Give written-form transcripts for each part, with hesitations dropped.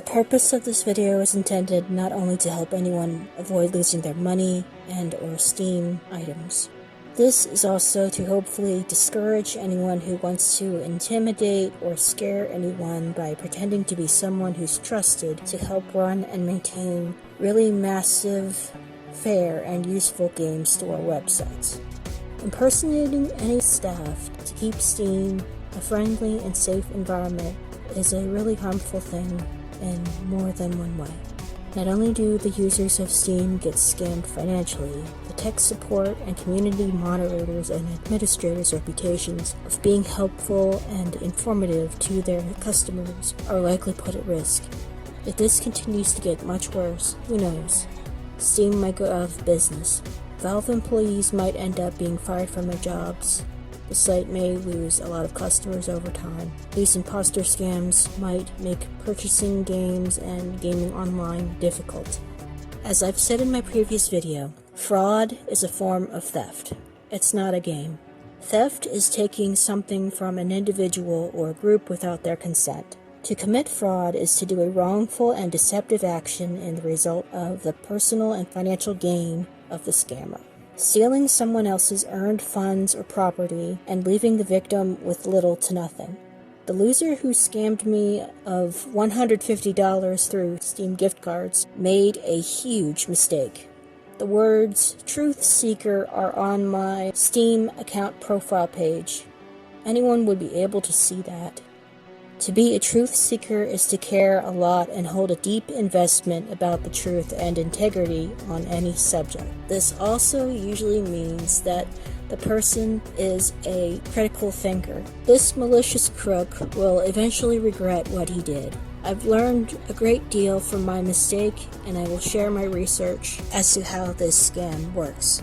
purpose of this video is intended not only to help anyone avoid losing their money and or Steam items. This is also to hopefully discourage anyone who wants to intimidate or scare anyone by pretending to be someone who's trusted to help run and maintain really massive, fair, and useful game store websites. Impersonating any staff to keep Steam a friendly and safe environment is a really harmful thing in more than one way. Not only do the users of Steam get scammed financially, the tech support and community moderators and administrators' reputations of being helpful and informative to their customers are likely put at risk. If this continues to get much worse, who knows? Steam might go out of business. Valve employees might end up being fired from their jobs. The site may lose a lot of customers over time. These imposter scams might make purchasing games and gaming online difficult. As I've said in my previous video, fraud is a form of theft. It's not a game. Theft is taking something from an individual or group without their consent. To commit fraud is to do a wrongful and deceptive action in the result of the personal and financial gain of the scammer. Stealing someone else's earned funds or property and leaving the victim with little to nothing. The loser who scammed me of $150 through Steam gift cards made a huge mistake. The words "Truth Seeker" are on my Steam account profile page. Anyone would be able to see that. To be a truth seeker is to care a lot and hold a deep investment about the truth and integrity on any subject. This also usually means that the person is a critical thinker. This malicious crook will eventually regret what he did. I've learned a great deal from my mistake, and I will share my research as to how this scam works.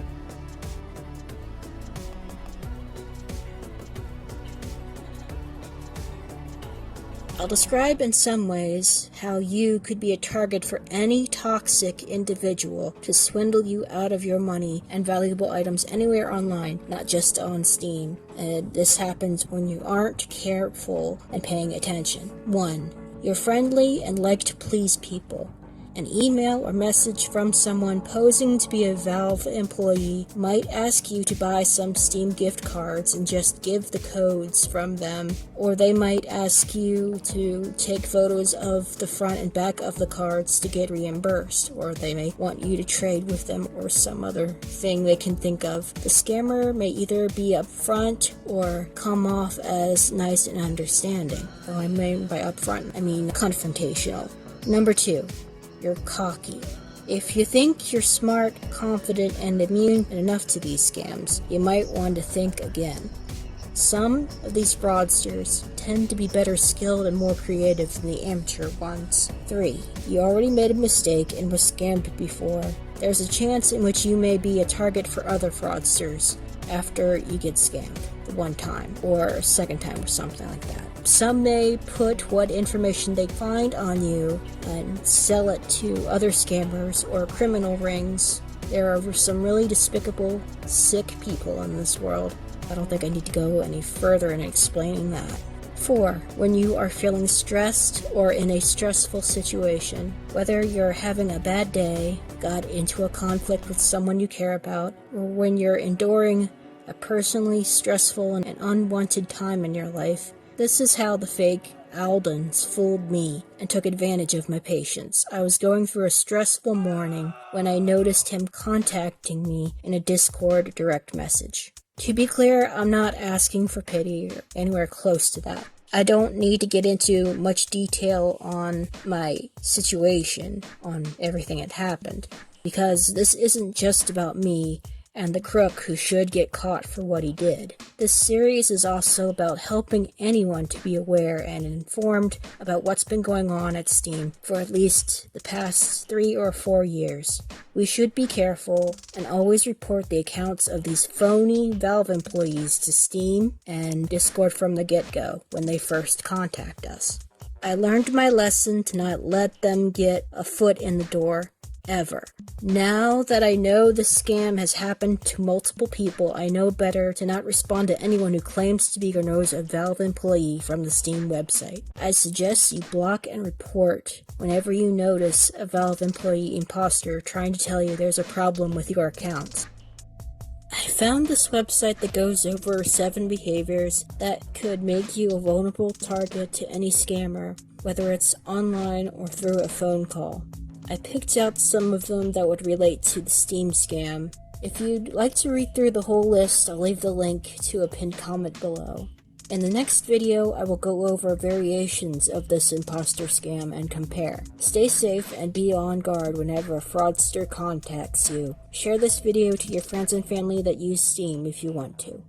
I'll describe in some ways how you could be a target for any toxic individual to swindle you out of your money and valuable items anywhere online, not just on Steam. And this happens when you aren't careful and paying attention. 1. You're friendly and like to please people. An email or message from someone posing to be a Valve employee might ask you to buy some Steam gift cards and just give the codes from them, or they might ask you to take photos of the front and back of the cards to get reimbursed, or they may want you to trade with them or some other thing they can think of. The scammer may either be upfront or come off as nice and understanding. Though I mean by upfront, I mean confrontational. Number 2. You're cocky. If you think you're smart, confident, and immune enough to these scams, you might want to think again. Some of these fraudsters tend to be better skilled and more creative than the amateur ones. 3. You already made a mistake and were scammed before. There's a chance in which you may be a target for other fraudsters after you get scammed one time or a second time or something like that. Some may put what information they find on you and sell it to other scammers or criminal rings. There are some really despicable, sick people in this world. I don't think I need to go any further in explaining that. 4. When you are feeling stressed or in a stressful situation, whether you're having a bad day, got into a conflict with someone you care about, or when you're enduring a personally stressful and unwanted time in your life, this is how the fake Aldens fooled me and took advantage of my patience. I was going through a stressful morning when I noticed him contacting me in a Discord direct message. To be clear, I'm not asking for pity or anywhere close to that. I don't need to get into much detail on my situation, on everything that happened, because this isn't just about me and the crook who should get caught for what he did. This series is also about helping anyone to be aware and informed about what's been going on at Steam for at least the past 3 or 4 years. We should be careful and always report the accounts of these phony Valve employees to Steam and Discord from the get-go when they first contact us. I learned my lesson to not let them get a foot in the door ever. Now that I know the scam has happened to multiple people, I know better to not respond to anyone who claims to be or knows a Valve employee from the Steam website. I suggest you block and report whenever you notice a Valve employee imposter trying to tell you there's a problem with your account. I found this website that goes over 7 behaviors that could make you a vulnerable target to any scammer, whether it's online or through a phone call. I picked out some of them that would relate to the Steam scam. If you'd like to read through the whole list, I'll leave the link to a pinned comment below. In the next video, I will go over variations of this imposter scam and compare. Stay safe and be on guard whenever a fraudster contacts you. Share this video to your friends and family that use Steam if you want to.